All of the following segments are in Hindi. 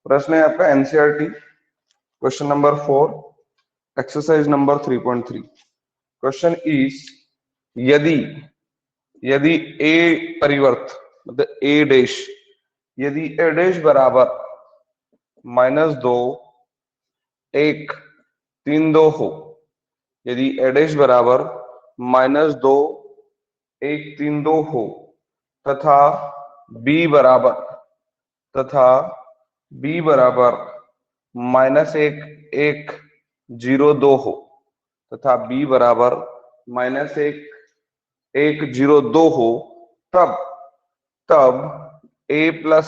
प्रश्न है आपका NCERT question number 4 exercise number 3.3। Question is यदि यदि ए परिवर्त मतलब ए डैश यदि ए डैश बराबर -2 1 3 2 हो, यदि ए डैश बराबर -2 1 3 2 हो तथा बी बराबर -1 1 0 2 हो तथा बी बराबर -1 1 0 2 हो, तब a प्लस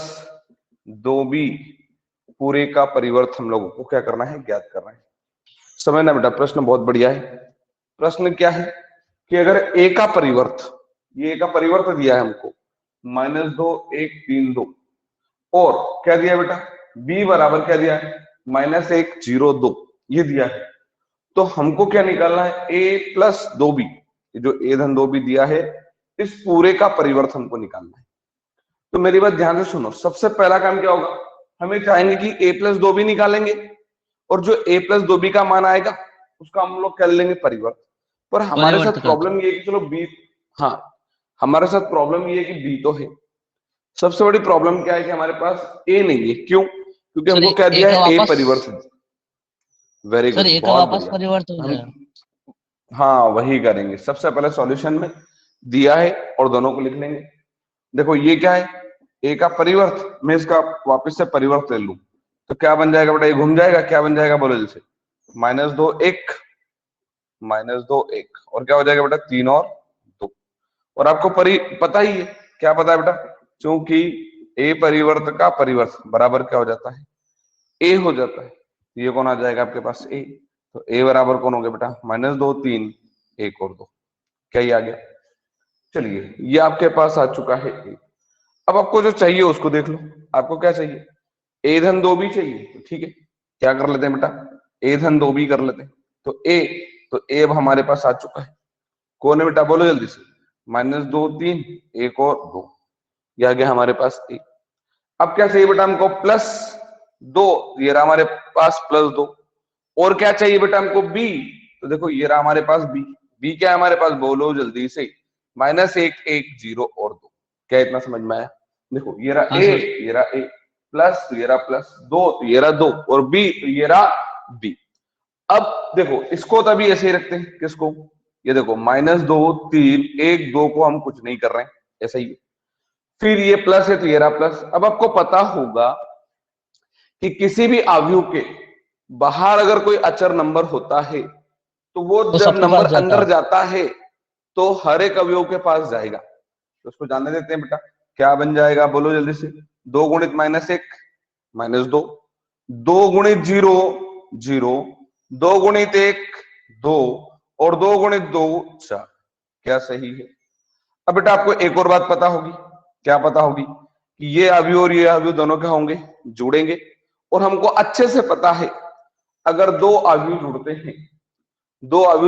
2b पूरे का परिवर्त हम लोगों को क्या करना है, ज्ञात करना है। समझना बेटा, प्रश्न बहुत बढ़िया है। प्रश्न क्या है कि अगर a का परिवर्त, ये a का परिवर्त दिया है हमको -2 1 3 2 और क्या दिया बेटा b बराबर क्या दिया है -1 0 2, ये दिया है। तो हमको क्या निकालना है, a प्लस 2b, जो a धन 2b दिया है इस पूरे का परिवर्त हमको निकालना है। तो मेरी बात ध्यान से सुनो, सबसे पहला काम क्या होगा, हमें चाहेंगे कि a प्लस 2b निकालेंगे और जो a प्लस 2b का मान आएगा उसका हम लोग कर लेंगे परिवर्त। पर हमारे साथ प्रॉब्लम ये है कि चलो b, हाँ हमारे साथ प्रॉब्लम ये है कि b तो है, सबसे बड़ी प्रॉब्लम क्या है कि हमारे पास a नहीं है। क्यों? क्योंकि हमको क्या दिया है, a परिवर्त। वेरी गुड, बहुत बढ़िया। हम हाँ वही करेंगे, सबसे पहले सॉल्यूशन में दिया है और दोनों को लिख लेंगे। देखो ये क्या है, a का परिवर्त, मैं इसका वापस से परिवर्त ले लूं तो क्या बन जाएगा बेटा, ये घूम जाएगा, क्या बन जाएगा बोलो जैसे -2 1 -2 1 और क्या हो जाएगा बेटा 3 और 2। और आपको पता ही है, क्या पता है बेटा, क्योंकि a परिवर्त का परिवर्त बराबर क्या हो जाता है, a हो जाता है। ये कौन आ जाएगा आपके पास a, तो a बराबर कौन हो गया बेटा -2 3 1 और 2, क्या ये आ गया। चलिए ये आपके पास आ चुका है a। अब आपको जो चाहिए उसको देख लो, आपको क्या चाहिए, a धन 2b चाहिए। तो ठीक है, क्या कर लेते हैं बेटा, a धन 2b कर लेते हैं। तो a अब हमारे पास आ चुका है, कौन है बेटा बोलो जल्दी से, -2 3 1 और 2, ये आ गया हमारे पास a। अब क्या चाहिए बेटा हमको, +2, ये रहा हमारे पास +2। और क्या चाहिए बेटा हमको b, तो देखो ये रहा हमारे पास b क्या है हमारे पास बोलो जल्दी से, -1 1 0 और 2। क्या इतना समझ में आया? देखो ये रहा a, ये रहा a, प्लस तो ये रहा +2 तो ये रहा 2 और b तो ये रहा b। अब देखो इसको तभी ऐसे ही रखते हैं, किसको, ये देखो -2 3 1 2 को हम कुछ नहीं कर रहे हैं, ऐसा ही। फिर ये प्लस है तो ये रहा प्लस। अब आपको पता होगा कि किसी भी अवयव के बाहर अगर कोई अचर नंबर होता है तो वो जब नंबर अंदर जाता है तो हर एक अवयव के पास जाएगा। तो उसको जानने देते हैं बेटा, क्या बन जाएगा बोलो जल्दी से, 2 गुणित -1 -2, 2 गुणित 0 0, 2 गुणित 1 2 और 2 गुणित 2 4। क्या सही है? अब बेटा आपको एक और बात पता होगी, क्या पता होगी कि ये अवयव और ये अवयव दोनों क्या होंगे, जुड़ेंगे। और हमको अच्छे से पता है अगर दो अवयव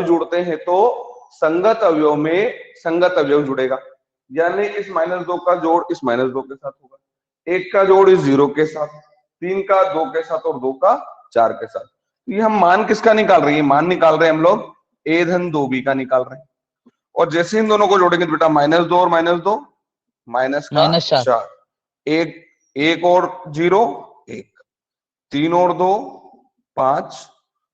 जुड़ते हैं तो संगत अवयव में संगत अवयव जुड़ेगा, यानी इस -2 का जोड़ इस -2 के साथ होगा, 1 का जोड़ इस 0 के साथ, 3 का 2 के साथ और 2 का 4 के साथ। तो ये हम मान किसका निकाल रहे हैं, मान निकाल रहे हैं हम लोग a धन 2b का निकाल रहे हैं। और जैसे इन दोनों को जोड़ेंगे तो बेटा -2 और -2 -4, 1 और 0 1, 3 और 2 5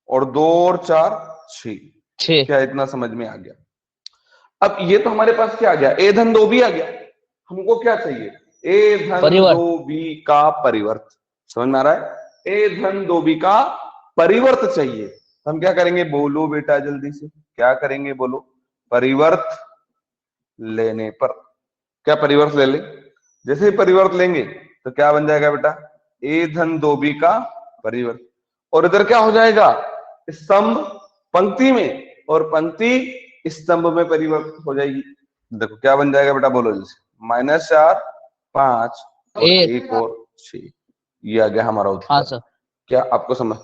और 2 और 4 6। क्या इतना समझ में आ गया? अब ये तो हमारे पास क्या आ गया, a धन 2b आ गया। हमको क्या चाहिए, a धन 2b का परिवर्त। समझ में आ रहा है, a धन 2b का परिवर्त चाहिए। हम क्या करेंगे बोलो बेटा जल्दी से, क्या करेंगे बोलो, परिवर्त लेने पर। क्या परिवर्त ले ले, जैसे ही परिवर्त लेंगे तो क्या बन जाएगा बेटा, a धन 2b का परिवर्त। और इधर क्या हो जाएगा, स्तंभ पंक्ति में और पंक्ति स्तंभ में परिवर्तित हो जाएगी। देखो क्या बन जाएगा बेटा बोलो जैसे, -4 5 और 1 और 6, ये आ गया हमारा उत्तर। क्या आपको समझ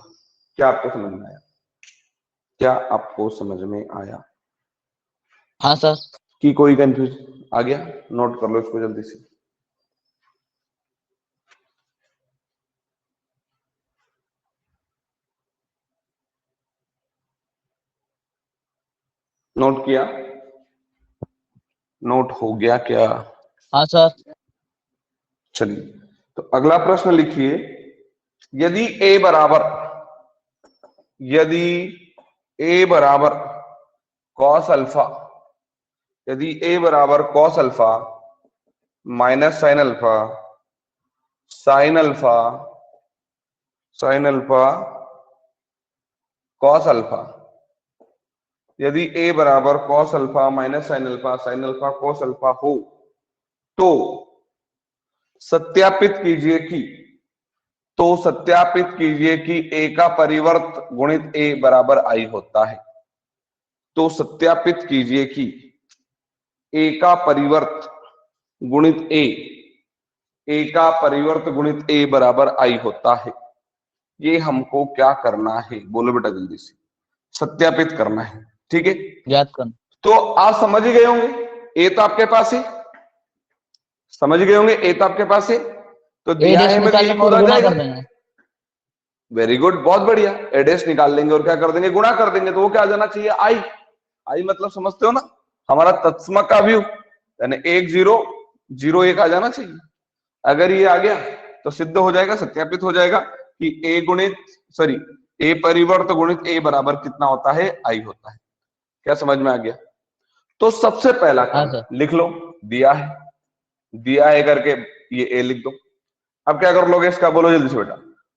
में आया? क्या आपको समझ में आया? हाँ सर। कि कोई कंफ्यूज आ गया? नोट कर लो इसको जल्दी से। नोट किया? नोट हो गया क्या? हाँ सर। चलिए, तो अगला प्रश्न लिखिए। यदि a बराबर, यदि a बराबर cos अल्फा, यदि a बराबर cos alpha minus sine alpha, sine alpha, sine alpha, cos alpha, यदि a बराबर cos alpha minus sine alpha, sine alpha, cos alpha हो, तो सत्यापित कीजिए कि, तो सत्यापित कीजिए कि a का परिवर्त गुणित a बराबर i होता है। तो सत्यापित कीजिए कि a का परिवर्त गुणित a का परिवर्त गुणित a बराबर i होता है। ये हमको क्या करना है, बोलो बेटा जल्दी से, सत्यापित करना है। ठीक है, ज्ञात करना। तो आप समझ ही गए होंगे, ए तो आपके पास है, समझ गए होंगे, ए तो आपके पास है, तो ए दिया डैश है में भी निकाल यही लेंगे खुद और आ गुणा जाएगा। कर देंगे। वेरी गुड, बहुत बढ़िया। एडेस निकाल लेंगे और क्या कर देंगे, गुणा कर देंगे, तो वो क्या आ जाना चाहिए, आई। आई मतलब समझते हो ना, हमारा तत्समक का व्यू, यानी 1 0 0 1 आ जाना चाहिए। अगर ये आ गया तो सिद्ध हो जाएगा, सत्यापित हो जाएगा कि ए गुणित, सॉरी, ए परिवर्त गुणित ए बराबर कितना होता है, आई होता है। क्या समझ में आ गया? तो सबसे पहला हाँ काम सर। लिख लो, दिया है, दिया है करके ये ए लिख दो। अब क्या कर लोगे इसका, बोलो जल्दी से बेटा,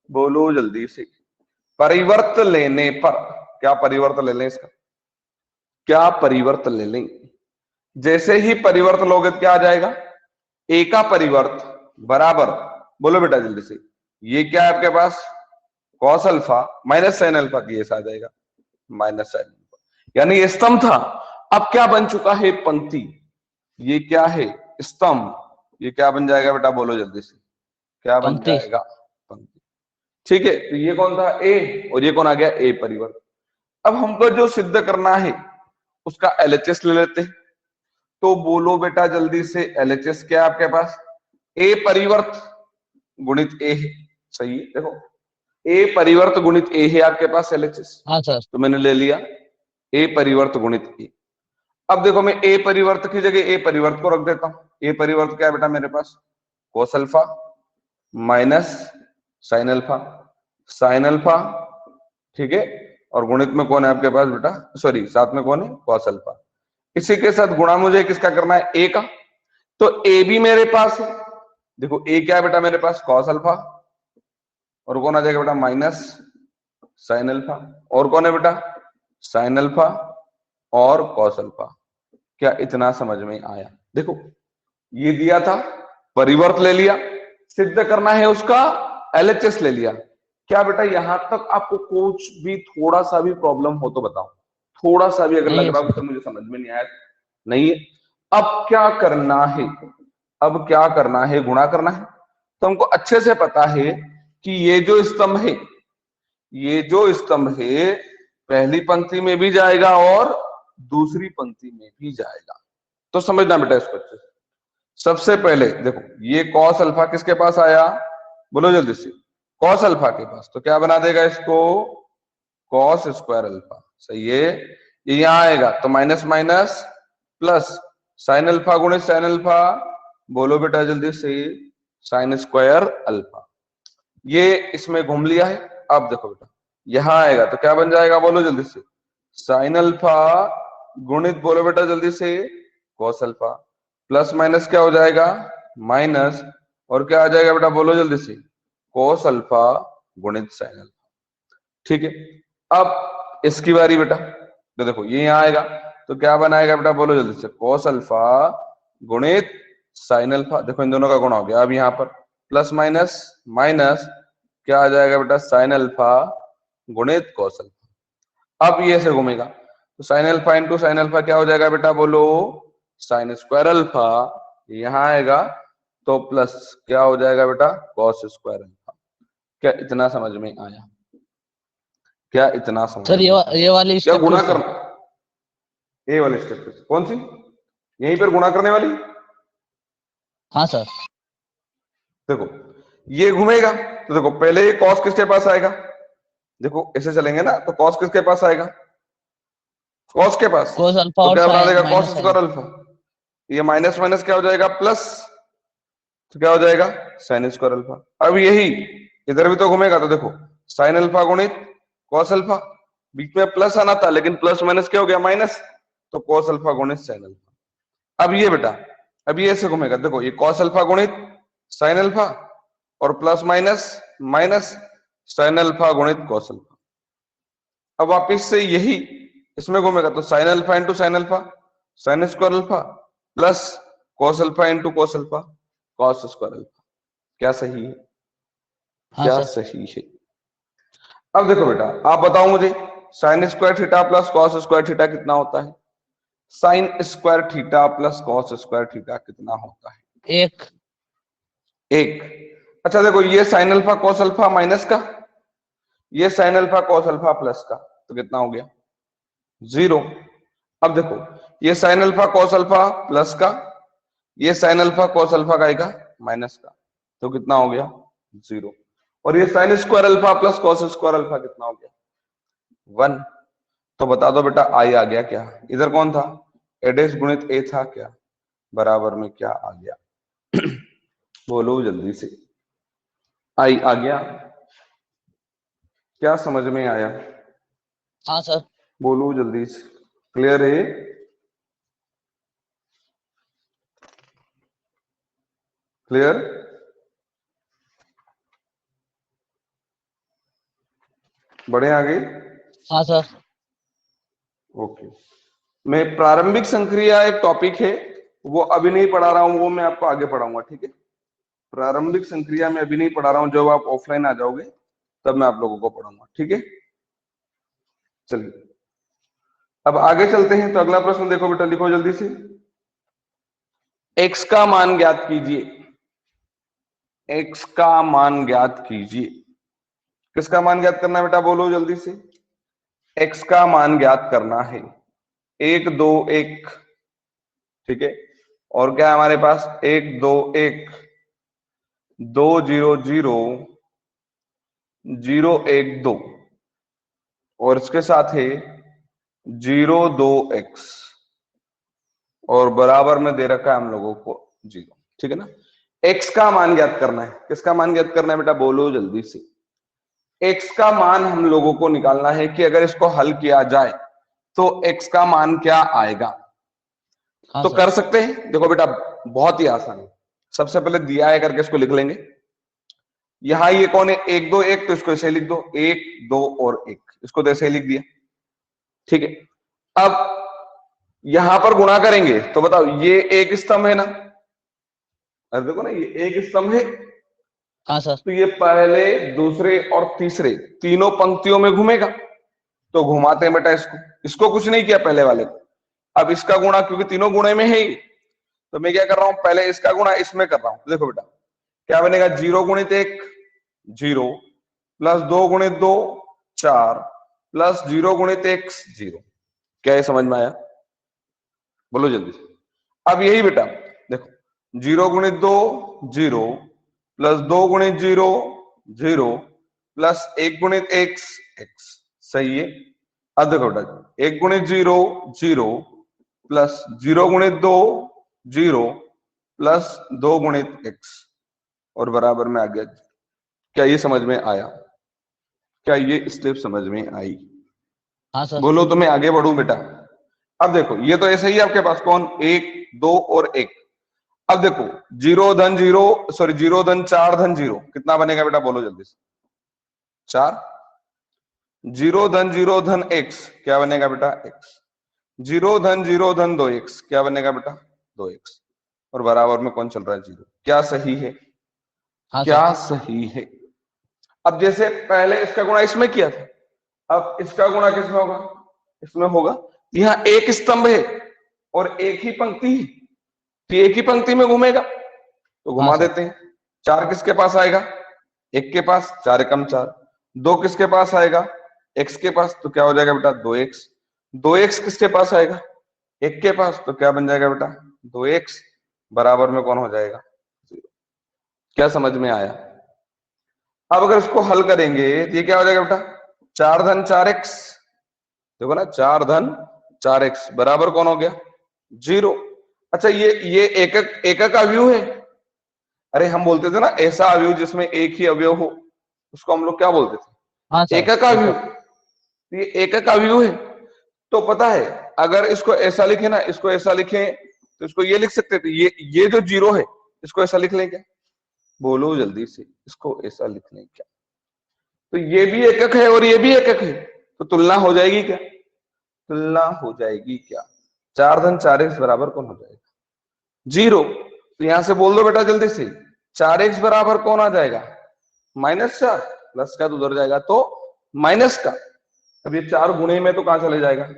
बोलो जल्दी से। परिवर्त लेने पर, क्या परिवर्त ले लें इसका, क्या परिवर्त ले लें? जैसे ही परिवर्त लोगे तो क्या आ जाएगा, ए का परिवर्त बराबर, बोलो बेटा जल्दी से, ये क्या है आपके पास, cos alpha minus sine alpha, की ऐसा आ जाएगा माइनस साइन अल्फा, यानी ये स्तंभ था, अब क्या बन चुका है, पंक्ति। ये क्या है, स्तंभ, ये क्या बन जाएगा बेटा, बोलो जल्दी से, क्या बन पंक्ति। जाएगा, पंक्ति। ठीक है, तो ये कौन था, ए, और ये कौन आ गया, ए परिवर्त। अब हमको जो सिद्ध करना है उसका एलएचएस ले लेते हैं। तो बोलो बेटा जल्दी से, एलएचएस क्या है आपके पास, ए परिवर्त गुणित ए है, सही है। देखो, ए परिवर्त गुणित ए है आपके पास एलएचएस, हाँ सर। तो मैंने ले लिया ए परिवर्त गुणित ए। अब देखो, मैं ए परिवर्त की जगह ए परिवर्त को रख देता हूं। ए परिवर्त क्या है बेटा मेरे पास, cos alpha minus sine alpha, sine alpha, ठीक है, और गुणित में कौन है आपके पास बेटा, सॉरी साथ में कौन है, कॉस अल्फा। इसी के साथ गुणा मुझे किसका करना है, ए का, तो ए भी मेरे पास है। देखो ए क्या है बेटा मेरे पास, कॉस अल्फा, और कौन आ जाएगा बेटा, माइनस साइन अल्फा, और कौन है बेटा, साइन अल्फा और कॉस अल्फा। क्या इतना समझ में आया? देखो, ये दिया था, परिवर्त ले लिया, सिद्ध करना है उसका एलएचएस ले लिया। क्या बेटा यहां तक आपको कुछ भी थोड़ा सा भी प्रॉब्लम हो तो बताओ, थोड़ा सा भी अगर नहीं लग है रहा हो सर। कि मुझे समझ में नहीं आया, नहीं है। अब क्या करना है, अब क्या करना है, गुणा करना है। तो हमको अच्छे से पता है कि ये जो स्तंभ है, ये जो स्तंभ है, पहली पंक्ति में भी जाएगा और दूसरी पंक्ति में भी जाएगा। तो समझना बेटा इसको अच्छे से। सबसे पहले देखो, ये कॉस अल्फा किसके पास आया, बोलो जल्दी से, कॉस अल्फा के पास, तो क्या बना देगा इसको, कॉस स्क्वायर अल्फा, सही है। ये यहां आएगा तो minus minus plus, sine alpha गुणित साइन अल्फा, बोलो बेटा जल्दी से, साइन स्क्वायर अल्फा। ये इसमें घूम लिया है। अब देखो बेटा, यहां आएगा तो क्या बन जाएगा, बोलो जल्दी से, साइन अल्फा गुणित, बोलो बेटा जल्दी से, कॉस अल्फा, प्लस माइनस क्या हो जाएगा, माइनस, और क्या आ जाएगा बेटा, बोलो जल्दी से, कोस अल्फा गुणित साइन अल्फा। ठीक है, अब इसकी बारी बेटा, तो देखो ये यहां आएगा तो क्या बनाएगा बेटा, बोलो जल्दी से, कोस अल्फा गुणित साइन अल्फा। देखो इन दोनों का गुणा हो गया। अब यहाँ पर प्लस माइनस माइनस, क्या आ जाएगा बेटा, साइन अल्फा गुणित कोस अल्फा। अब ये ऐसे घूमेगा तो sine alpha into sine alpha क्या हो जाएगा बेटा, बोलो, साइन स्क्वायर अल्फा, यहां आएगा तो प्लस क्या हो जाएगा बेटा, कॉस स्क्वायर अल्फा। क्या इतना समझ में आया, क्या इतना समझ सर में आया? ये वाली क्या स्टेप फिर गुणा से। करना, ए वाली स्टेप कौन सी, यहीं पर गुणा करने वाली। हाँ सर। देखो ये घूमेगा तो देखो पहले ये कॉस किसके पास आएगा, देखो ऐसे चलेंगे ना तो कॉस किसके पास आएगा, कॉस के पास, cos अल्फा तो और क्या बना देगा कॉस माइनस स्क्वायर अल्फा। ये माइनस माइनस क्या हो जाएगा प्लस, तो क्या हो जाएगा साइन स्क्वायर अल्फा। अब यही इधर भी तो घूमेगा, तो देखो साइन अल्फा गुणित कॉस अल्फा, बीच में प्लस आना था लेकिन प्लस माइनस क्या हो गया माइनस, तो कॉस अल्फा गुणित साइन अल्फा। अब ये बेटा, अब ये ऐसे घूमेगा, देखो ये कॉस अल्फा गुणित साइन अल्फा और plus minus minus sine alpha गुणित कॉस अल्फा। अब वापिस से यही इसमें घूमेगा, तो sine alpha into sine alpha sine square alpha plus cos alpha into cos alpha cos square alpha. क्या सही है? हाँ क्या सर। सही है? अब देखो बेटा, आप बताओ मुझे sine square theta plus cos square theta कितना होता है? Sine square theta plus cos square theta कितना होता है? एक। एक। अच्छा देखो, ये sine alpha cos alpha minus का, ये sine alpha cos alpha plus का, तो कितना हो गया? जीरो। अब देखो, ये sine alpha cos alpha plus का, ये साइन अल्फा कॉस अल्फा का आएगा माइनस का, तो कितना हो गया? जीरो। और ये sine square alpha plus cos square alpha कितना हो गया? वन। तो बता दो बेटा आई आ गया क्या? इधर कौन था? ए डैश गुणित ए था क्या? बराबर में क्या आ गया? बोलो जल्दी से, आई आ गया? क्या समझ में आया? हाँ सर। बोलो जल्दी से, क्लियर है? क्लियर? बढ़े आगे? हाँ सर। ओके। मैं प्रारंभिक संक्रिया एक टॉपिक है, वो अभी नहीं पढ़ा रहा हूं, वो मैं आपको आगे पढ़ाऊंगा, ठीक है? प्रारंभिक संक्रिया में अभी नहीं पढ़ा रहा हूं, जब आप ऑफलाइन आ जाओगे तब मैं आप लोगों को पढ़ाऊंगा, ठीक है? चलिए अब आगे चलते हैं। तो अगला प्रश्न देखो बेटा, लिखो जल्दी से। एक्स का मान ज्ञात कीजिए। एक्स का मान ज्ञात कीजिए। किसका मान ज्ञात करना है बेटा? बोलो जल्दी से। एक्स का मान ज्ञात करना है। एक दो एक, ठीक है? और क्या है हमारे पास? एक दो एक, दो जीरो जीरो, जीरो एक दो, और इसके साथ है जीरो दो एक्स, और बराबर में दे रखा है हम लोगों को जीरो, ठीक है ना? एक्स का मान ज्ञात करना है। किसका मान ज्ञात करना है बेटा? बोलो जल्दी से। एक्स का मान हम लोगों को निकालना है कि अगर इसको हल किया जाए तो एक्स का मान क्या आएगा। हाँ तो सर। कर सकते हैं, देखो बेटा बहुत ही आसान है। सबसे पहले दिया है करके इसको लिख लेंगे। यहां ये कौन है? एक दो एक, तो इसको ऐसे लिख दो, एक दो और एक, इसको तो ऐसे ही लिख दिया, ठीक है? अब यहां पर गुणा करेंगे तो बताओ, ये एक स्तंभ है ना? अरे देखो ना, ये एक स्तंभ है, हाँ सर। तो ये पहले दूसरे और तीसरे तीनों पंक्तियों में घूमेगा। तो घुमाते हैं बेटा इसको, इसको कुछ नहीं किया पहले वाले को। अब इसका गुणा, क्योंकि तीनों गुणे में है ही, तो मैं क्या कर रहा हूं, पहले इसका गुणा इसमें कर रहा हूं। देखो बेटा क्या बनेगा? जीरो गुणित एक जीरो, प्लस दो गुणित दो चार, प्लस जीरो गुणित एक जीरो। क्या ये समझ में आया? बोलो जल्दी से। अब यही बेटा देखो, जीरो गुणित दो जीरो, प्लस दो गुणित जीरो जीरो, प्लस एक गुणित एक्स एक्स। सही है? अब देखो बेटा, एक गुणित जीरो जीरो, प्लस जीरो गुणित दो जीरो, प्लस दो गुणित एक्स, और बराबर में आ गया। क्या ये समझ में आया? क्या ये स्टेप समझ में आई? हाँ सर। बोलो तो मैं आगे बढ़ूं बेटा। अब देखो ये तो ऐसे ही आपके पास कौन, एक दो और एक। अब देखो जीरो धन जीरो, सॉरी जीरो धन चार धन जीरो कितना बनेगा बेटा? बोलो जल्दी से। चार। जीरो धन एक्स क्या बनेगा बेटा? एक्स। जीरो धन दो एक्स क्या बनेगा बेटा? दो एक्स, और बराबर में कौन चल रहा है? जीरो। क्या सही है? हाँ सर। क्या सही है? अब जैसे पहले इसका गुणा इसमें किया था, अब इसका गुणा किसमें होगा? इसमें होगा। यहाँ एक स्तंभ है और एक ही पंक्ति है, तो एक ही पंक्ति में घूमेगा, तो हाँ घुमा सर। देते हैं। चार किसके पास आएगा? एक के पास, चार एकम चार। दो किसके पास आएगा? एक्स के पास, तो क्या हो जाएगा बेटा? दो एक्स। दो एक्स किसके पास आएगा? एक के पास, तो क्या बन जाएगा बेटा? दो एक्स, बराबर में कौन हो जाएगा? जीरो। क्या समझ में आया? अब अगर इसको हल करेंगे तो ये क्या हो जाएगा बेटा? चार धन चार एक्स, देखो ना, चार धन 4x बराबर कौन हो गया 0। अच्छा ये एकक अवयव है। अरे हम बोलते थे ना ऐसा अवयव जिसमें एक ही अवयव हो उसको हम लोग क्या बोलते हाँ थे सर एकक अवयव। एकक। ये एकक अवयव है। तो पता है अगर इसको ऐसा लिखे ना इसको ऐसा लिखे तो इसको ये लिख सकते थे ये जो 0 है इसको ऐसा लिख लें क्या बोलो जल्दी से इसको ऐसा लिख लें क्या। तो ये भी एकक है और ये भी एकक है तो तुलना हो जाएगी क्या तुलना हो जाएगी क्या 4 धन 4x बराबर कौन हो जाएगा 0। तो यहां से बोल दो बेटा जल्दी से 4x बराबर कौन आ जाएगा -4 प्लस का तो उधर जाएगा तो माइनस का। अब ये 4 गुणे में तो कहां चले जाएगा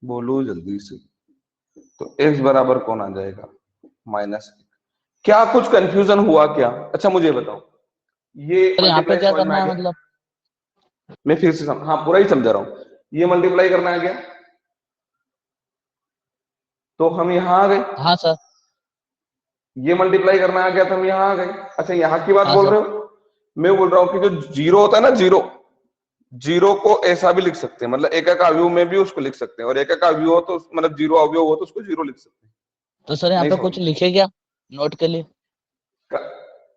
बोलो जल्दी से। तो x बराबर कौन आ जाएगा -1। क्या कुछ कंफ्यूजन हुआ क्या अच्छा मुझे बताओ ये सर यहाँ पे मल्टीप्लाई क्या समझ में करना आ है गया। मतलब? मैं फिर से हाँ पूरा ही समझा रहा हूं। ये मल्टीप्लाई करना आ गया तो हम यहां आ गए। हाँ सर। ये मल्टीप्लाई करना आ गया तो हम यहां आ गए। अच्छा यहां की बात हाँ बोल सर। रहे हो मैं बोल रहा हूं कि जो जीरो होता है ना जीरो जीरो को ऐसा भी लिख सकते हैं मतलब एक अवयव में भी उसको लिख सकते हैं और एक अवयव हो तो मतलब जीरो अवयव हो तो उसको जीरो लिख सकते हैं। तो सर यहाँ नहीं पे समझ कुछ लिखे क्या नोट के लिए?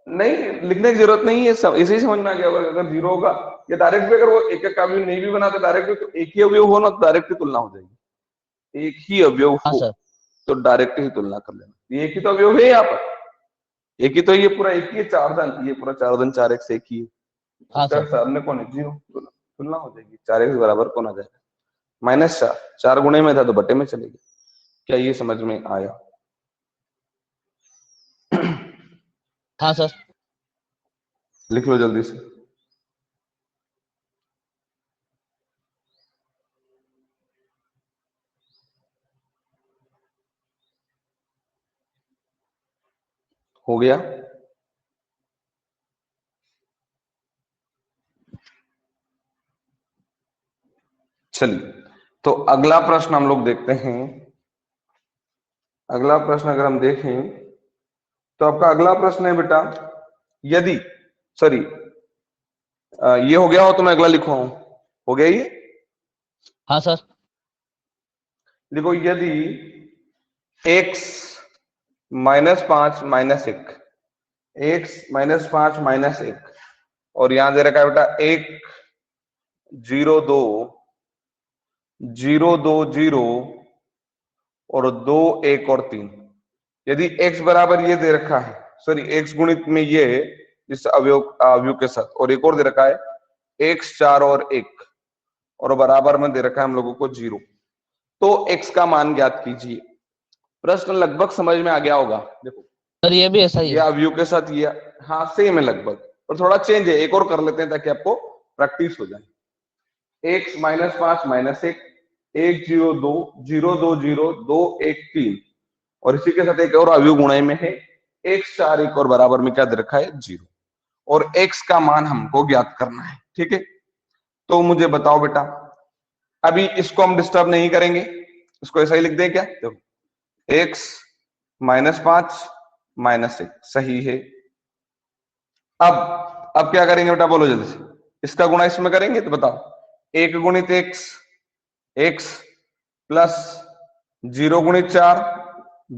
नहीं लिखने की जरूरत नहीं है सब इसे ही समझ में आ गया होगा अगर जीरो होगा या डायरेक्ट भी अगर वो एक अवयव नहीं भी बना तो डायरेक्ट भी तो एक ही अवयव हो ना तो डायरेक्ट ही तुलना हो जाएगी। एक ही अवयव हाँ हो सर। तो डायरेक्ट ही तुलना कर लेना ये एक ही तो अवयव है यहाँ पर एक ही तो ये पूरा एक ही है 4 धन ये पूरा 4 धन 4x एक ही है हाँ उसका सर। सामने कौन है 0 तुलना हो जाएगी 4x बराबर कौन आ जाएगा -4 4 गुणे में था तो बटे में चलेगी। क्या ये समझ में आया हाँ सर। लिख लो जल्दी से। हो गया चलिए तो अगला प्रश्न हम लोग देखते हैं। अगला प्रश्न अगर हम देखें तो आपका अगला प्रश्न है बेटा यदि सॉरी ये हो गया हो तो मैं अगला लिखवा हूं हो गया ये हाँ सर। देखो यदि x -5 -1 x -5 -1 और यहां दे रखा है बेटा 1 0 2 0 2 0 और 2 1 और 3 यदि x बराबर ये दे रखा है सॉरी x गुणित में ये इस अवयव के साथ और एक और दे रखा है x 4 और 1 और बराबर में दे रखा है हम लोगों को 0 तो x का मान ज्ञात कीजिए। प्रश्न लगभग समझ में आ गया होगा। देखो सर ये भी ऐसा ही ये है। अवयव के साथ ये हाँ सेम है लगभग और थोड़ा चेंज है एक और कर लेते हैं ताकि आपको प्रैक्टिस हो जाए। x -5 -1 1 0 2 0 2 0 2 1 3 और इसी के साथ एक और अवयव गुणाई में है x 4 1 और बराबर में क्या दे रखा है 0 और x का मान हमको ज्ञात करना है। ठीक है तो मुझे बताओ बेटा अभी इसको हम डिस्टर्ब नहीं करेंगे इसको ऐसा ही लिख दें क्या देखो x -5 -1 सही है। अब क्या करेंगे बेटा बोलो जल्दी से इसका गुणा इसमें करेंगे तो बताओ 1 गुणित x प्लस 0 गुणित 4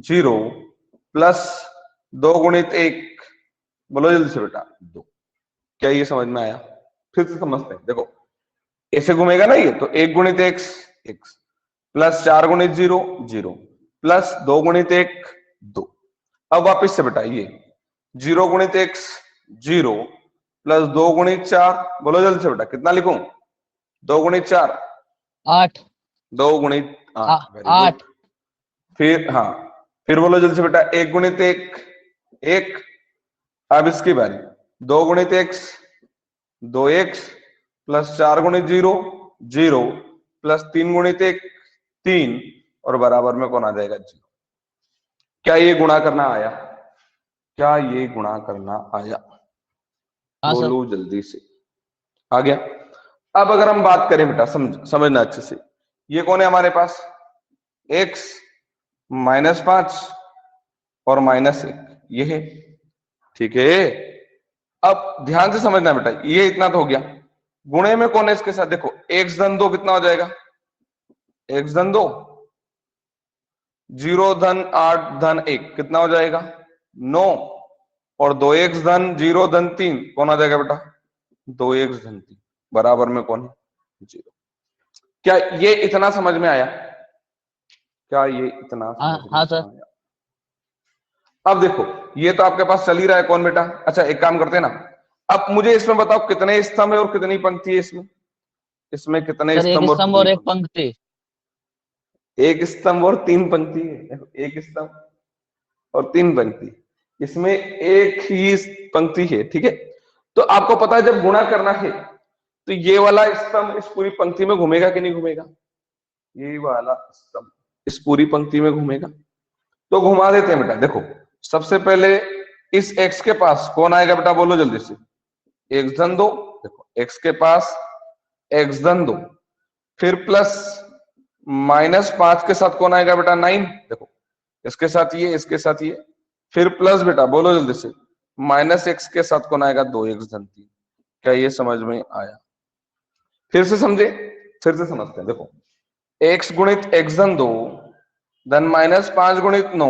0 प्लस 2 गुणित 1 बोलो जल्दी से बेटा 2। क्या ये समझ में आया फिर से समझते हैं देखो ऐसे घूमेगा ना ये तो 1 गुणित x प्लस 4 गुणित 0 0 प्लस 2 गुणित 1 2। अब वापिस से बेटा ये 0 गुणित x 0 प्लस 2 गुणित 4 बोलो जल्दी से बेटा कितना लिखूं 2 गुणित 4 8। 2 गुणित 8 वेरी गुड। 8। फिर हाँ फिर बोलो जल्दी से बेटा 1 गुणित 1 1 अब इसकी बारी 2 गुणित x 2x प्लस 4 गुणित 0 0 प्लस 3 गुणित 1 3 और बराबर में कौन आ जाएगा 0। क्या ये गुणा करना आया क्या ये गुणा करना आया हाँ सर। बोलो जल्दी से आ गया। अब अगर हम बात करें बेटा समझना अच्छे से ये कौन है हमारे पास x -5 और -1 ये है ठीक है। अब ध्यान से समझना बेटा ये इतना तो हो गया गुणे में कौन है इसके साथ देखो x धन 2 कितना हो जाएगा x धन 2, 0 धन 8 धन 1 कितना हो जाएगा 9, और 2x धन 0 धन 3 कौन आ जाएगा बेटा 2x धन 3 बराबर में कौन है 0। क्या ये इतना समझ में आया? क्या ये इतना हाँ समझ हाँ में सर। आया? अब देखो ये तो आपके पास चल ही रहा है कौन बेटा। अच्छा एक काम करते हैं ना, अब मुझे इसमें बताओ कितने स्तंभ है और कितनी पंक्ति है इसमें? इसमें कितने सर एक स्तंभ और स्तंभ कितनी और एक पंक्ति? पंक्ति। एक स्तंभ और 3 पंक्ति है। एक स्तंभ और 3 पंक्ति, इसमें एक ही पंक्ति है, ठीक है। तो आपको पता है जब गुणा करना है तो ये वाला स्तंभ इस पूरी पंक्ति में घूमेगा कि नहीं घूमेगा? ये वाला स्तंभ इस पूरी पंक्ति में घूमेगा। तो घुमा देते हैं बेटा। देखो सबसे पहले इस x के पास कौन आएगा बेटा, बोलो जल्दी से। x धन 2, देखो x के पास x धन 2, फिर प्लस -5 के साथ कौन आएगा बेटा 9, देखो इसके साथ ये, इसके साथ ये, फिर प्लस बेटा बोलो जल्दी से -x के साथ कौन आएगा 2x धन 3। क्या ये समझ में आया? फिर से समझे, फिर से समझते हैं। देखो x गुणित x धन 2 धन -5 गुणित 9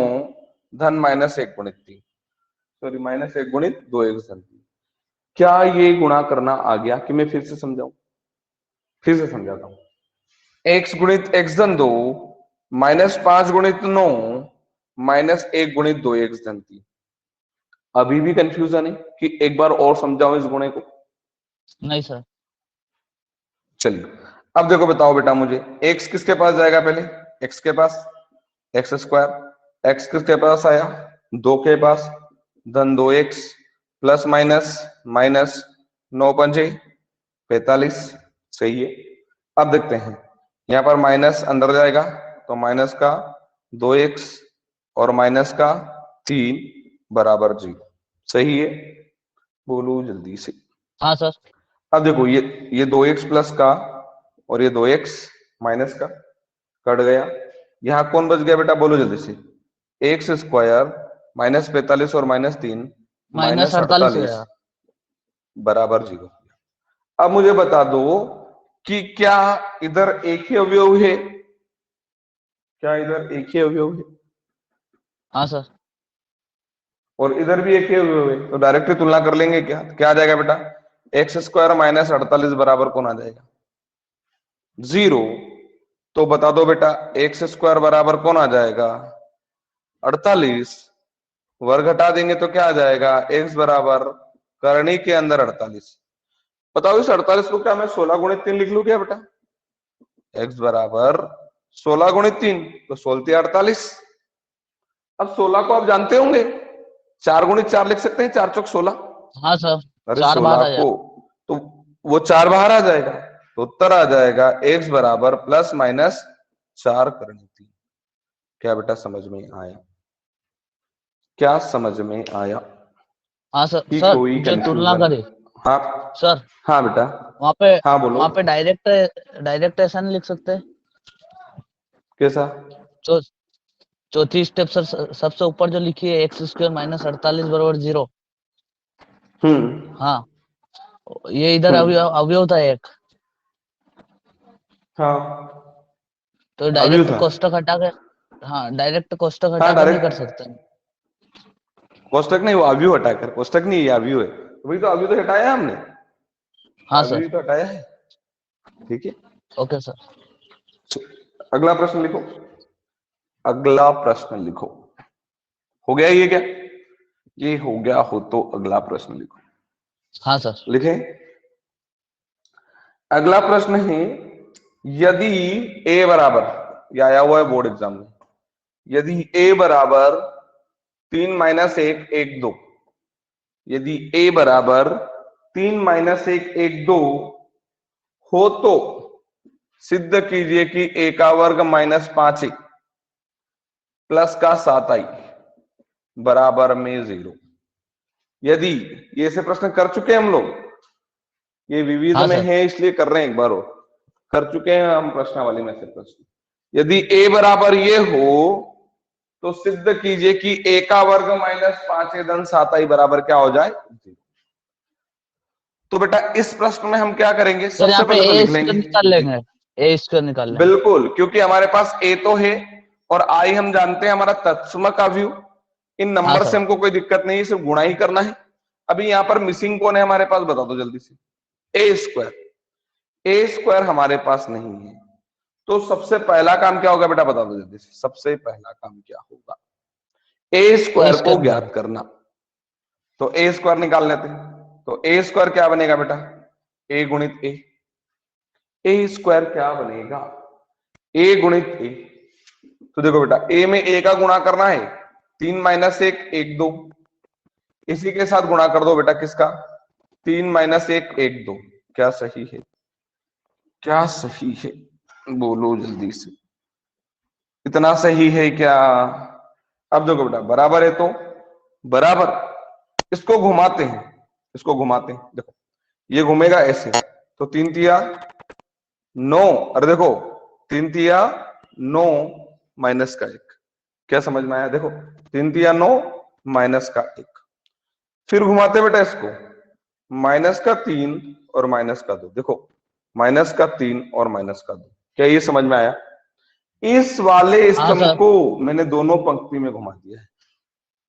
धन -1 गुणित 3, सॉरी -1 गुणित 2x धन 3। क्या ये गुणा करना आ गया कि मैं फिर से समझाऊं? फिर से समझाता हूं। x गुणित x धन 2 -5 गुणित 9 -1 गुणित 2x धन 3। अभी भी कंफ्यूजन है कि एक बार और समझाऊं इस गुणे को? नहीं सर। चलिए अब देखो बताओ बेटा मुझे, x किसके पास जाएगा पहले? x के पास एक्स स्क्वायर, x किसके पास आया 2 के पास, धन 2x प्लस माइनस माइनस 9 पंजे 45, सही है। अब देखते हैं यहाँ पर माइनस अंदर जाएगा तो माइनस का 2x और माइनस का 3 बराबर 0, सही है। बोलो जल्दी से। हाँ सर। अब देखो ये 2x प्लस का और ये 2x माइनस का कट गया, यहाँ कौन बच गया बेटा बोलो जल्दी से? एक्स स्क्वायर -45 और -3 -48 हो -48 जाएगा। बराबर 0। अब मुझे बता दो कि क्या इधर एक ही अवयव है? क्या इधर एक ही अवयव है? हाँ सर। और इधर भी एक ही अवयव है, तो डायरेक्टली तुलना कर लेंगे। क्या क्या आ जाएगा बेटा? एक्स स्क्वायर -48 बराबर कौन आ जाएगा 0। तो बता दो बेटा एक्स स्क्वायर बराबर कौन आ जाएगा 48, वर्ग हटा देंगे तो क्या आ जाएगा x बराबर करनी के अंदर 48। बताओ इस 48 को क्या मैं 16 गुणित 3 लिख लूं क्या बेटा? x बराबर 16 गुणित 3 तो 16 48। अब 16 को आप जानते होंगे 4 गुणित 4 लिख सकते हैं, 4 चौक 16। हाँ सर। अरे 4 बार 16 आ जाएगा। को तो वो 4 बाहर आ जाएगा, तो उत्तर आ जाएगा x बराबर +/4 करनी 3। क्या बेटा समझ में आया? क्या समझ में आया हाँ सर। कि सर कोई जो तुलना कंफ्यूजन? करे हाँ सर, हाँ बेटा, वहाँ पे हाँ बोलो। डायरेक्ट ऐसा नहीं लिख सकते? कैसा? जो चौथी स्टेप सर, सबसे ऊपर जो लिखी है x² -48 बराबर 0। हम्म। हाँ, ये इधर अवयव हम्म। अवयव था एक, हाँ तो अभी डायरेक्ट था। कोष्टक हटा के, हाँ डायरेक्ट कोष्टक हाँ हटा के नहीं कर डायरेक्ट सकते। कोष्टक नहीं, वो अव्यू हटाकर, कोष्टक नहीं, ये अव्यू है। वही तो अव्यू तो हटाया है हमने, हाँ अव्यू सर। ही तो हटाया है, ठीक है। Okay sir. अगला प्रश्न लिखो, अगला प्रश्न लिखो। हो गया ये क्या? ये हो गया हो तो अगला प्रश्न लिखो। हाँ सर। लिखें। अगला प्रश्न है, यदि a बराबर, ये आया हुआ है बोर्ड एग्जाम में, यदि a बराबर 3 - 1 1 2, यदि a बराबर 3 - 1 1 2 हो तो सिद्ध कीजिए कि a का वर्ग -5a प्लस का 7i बराबर में 0। यदि, ये से प्रश्न कर चुके हैं हम लोग, ये विविध हाँ में सर। है इसलिए कर रहे हैं, एक बार और कर चुके हैं हम प्रश्नावली में से प्रश्न। यदि a बराबर ये हो तो सिद्ध कीजिए कि a का वर्ग -5a धन 7i बराबर क्या हो जाए 0। तो बेटा इस प्रश्न में हम क्या करेंगे, सर सबसे यहाँ पे पहले तो ए लिख स्क्वायर लेंगे निकाल लेंगे। ए स्क्वायर निकाल लें। बिल्कुल, क्योंकि हमारे पास ए तो है और आई हम जानते हैं हमारा तत्समक अवयव। इन हाँ नंबर से सर। हमको कोई दिक्कत नहीं है, सिर्फ गुणा ही करना है। अभी यहाँ पर मिसिंग कौन है हमारे पास, बता दो जल्दी से। ए स्क्वायर। ए स्क्वायर हमारे पास नहीं है, तो सबसे पहला काम क्या होगा बेटा, बता दो जल्दी से। सबसे पहला काम क्या होगा, ए स्क्वायर को ज्ञात करना। तो ए स्क्वायर निकाल लेते हैं। तो ए स्क्वायर क्या बनेगा बेटा, ए गुणित ए। ए स्क्वायर क्या बनेगा, ए गुणित ए। तो देखो बेटा, ए में ए का गुणा करना है, 3 माइनस 1 1 2। इसी के साथ गुणा कर दो बेटा किसका, 3 माइनस 1 1 2। क्या सही है, क्या सही है, बोलो जल्दी से, इतना सही है क्या। अब देखो बेटा, बराबर है तो बराबर, इसको घुमाते हैं, इसको घुमाते हैं। देखो ये घूमेगा ऐसे, तो 3 तिया 9, अरे देखो 3 तिया 9 माइनस का 1। क्या समझ में आया, देखो 3 तिया 9 माइनस का 1। फिर घुमाते बेटा इसको, माइनस का 3 और माइनस का 2। देखो माइनस का 3 और माइनस का 2। क्या ये समझ में आया। इस वाले हाँ स्तंभ सर। को मैंने दोनों पंक्ति में घुमा दिया है।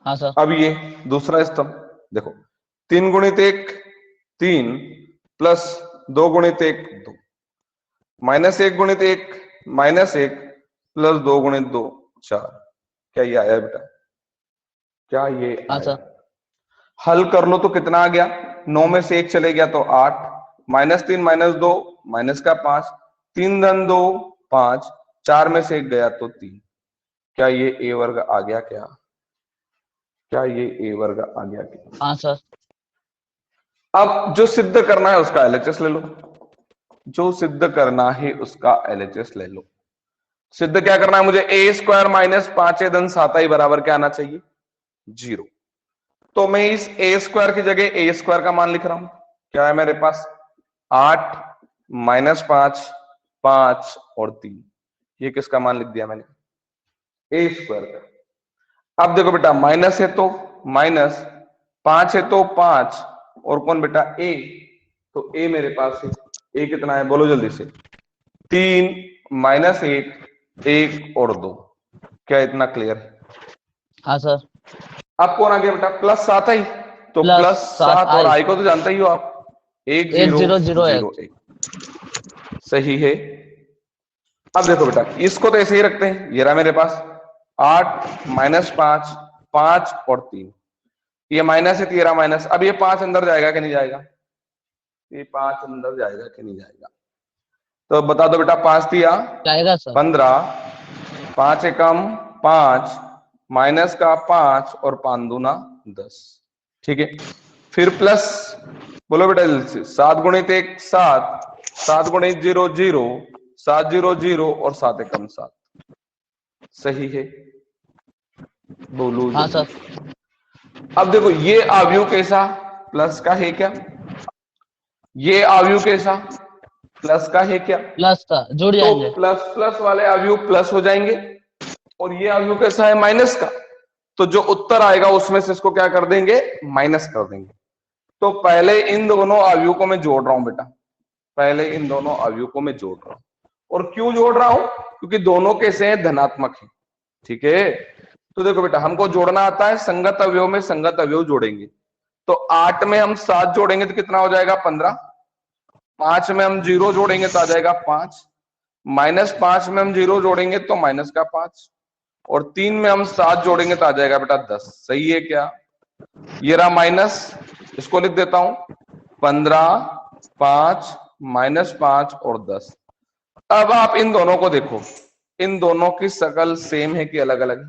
हाँ सर। अब ये दूसरा स्तंभ देखो, 3 गुणित 1 3 प्लस 2 गुणित 1 2, माइनस 1 गुणित 1 माइनस 1 प्लस 2 गुणित 2 4। क्या ये आया बेटा, क्या ये हाँ आया। सर। हल कर लो तो कितना आ गया, 9 में से 1 चले गया तो 8, माइनस 3 माइनस 2 माइनस का 5, 3 धन 2 5, 4 में से 1 गया तो 3। क्या ये ए वर्ग आ गया, क्या क्या ये ए वर्ग आ गया क्या। हाँ सर। अब जो सिद्ध करना है उसका एलएचएस ले लो, जो सिद्ध करना है उसका एलएचएस ले लो। सिद्ध क्या करना है मुझे, ए स्क्वायर माइनस 5 धन 7 आई बराबर क्या आना चाहिए, 0। तो मैं इस ए स्क्वायर की जगह ए स्क्वायर का मान लिख रहा हूं। क्या है मेरे पास, 8 माइनस 5 5 और 3। ये किसका मान लिख दिया मैंने, ए स्क्वायर का। अब देखो बेटा, माइनस है तो माइनस, 5 है तो 5, और कौन बेटा, ए। तो ए मेरे पास है, ए कितना है बोलो जल्दी से, 3 माइनस 1 1 और 2। क्या इतना क्लियर है। हाँ सर। अब कौन आ गया बेटा, प्लस 7 आई, तो प्लस प्लस 7 7 और आई। आई को तो जानते ही हो आप, 1 1 0 0 0 0 1। 1। सही है। अब देखो बेटा, इसको तो ऐसे ही रखते हैं, ये रहा मेरे पास 8 माइनस 5 5 और 3। ये माइनस है, 13 माइनस। अब ये 5 अंदर जाएगा कि नहीं जाएगा, ये 5 अंदर जाएगा कि नहीं जाएगा, तो बता दो बेटा। 5 दिया जाएगा सर। 15, 5 एकम 5 माइनस का 5 और 5 दूना 10। ठीक है, फिर प्लस, बोलो बेटा जल्दी से, 7 गुणित 1 7, 7 गुणित 0 0, 7 0 0 और 7 एकम 7। सही है, बोलो हाँ जल्दी सर। से। अब देखो ये अवयव कैसा, प्लस का है क्या, ये अवयव कैसा प्लस का है क्या। प्लस का जुड़ तो जाएंगे। प्लस प्लस वाले अवयव प्लस हो जाएंगे, और ये अवयव कैसा है, माइनस का। तो जो उत्तर आएगा उसमें से इसको क्या कर देंगे, माइनस कर देंगे। तो पहले इन दोनों अवयव को मैं जोड़ रहा हूं बेटा, पहले इन दोनों अवयव को मैं जोड़ रहा हूं। और क्यों जोड़ रहा हूं, क्योंकि दोनों कैसे हैं, धनात्मक है। ठीक है, तो देखो बेटा, हमको जोड़ना आता है, संगत अवयव में संगत अवयव जोड़ेंगे। तो 8 में हम 7 जोड़ेंगे तो कितना हो जाएगा, 15। 5 में हम 0 जोड़ेंगे तो आ जाएगा 5, माइनस 5 में हम 0 जोड़ेंगे तो माइनस का 5, और 3 में हम 7 जोड़ेंगे तो आ जाएगा बेटा 10। सही है क्या, ये रहा माइनस, इसको लिख देता हूं, 15 5 माइनस 5 और 10। अब आप इन दोनों को देखो, इन दोनों की शक्ल सेम है कि अलग अलग,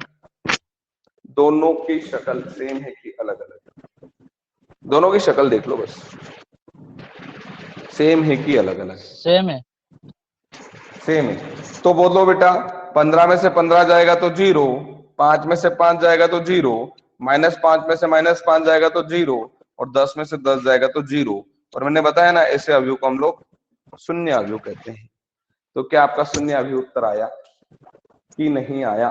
दोनों की शक्ल सेम है कि अलग अलग, दोनों की शक्ल देख लो बस, सेम है कि अलग अलग, सेम है। सेम है। तो बोलो बेटा, 15 में से 15 जाएगा तो 0, 5 में से 5 जाएगा तो 0, माइनस 5 में से माइनस 5 जाएगा तो 0, और 10 में से 10 जाएगा तो 0। और मैंने बताया ना, ऐसे अवयव को हम लोग शून्य अवयव कहते हैं। तो क्या आपका शून्य अवयव उत्तर आया कि नहीं आया,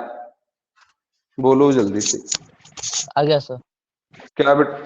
बोलो जल्दी से। आ गया सर। क्या बेटा,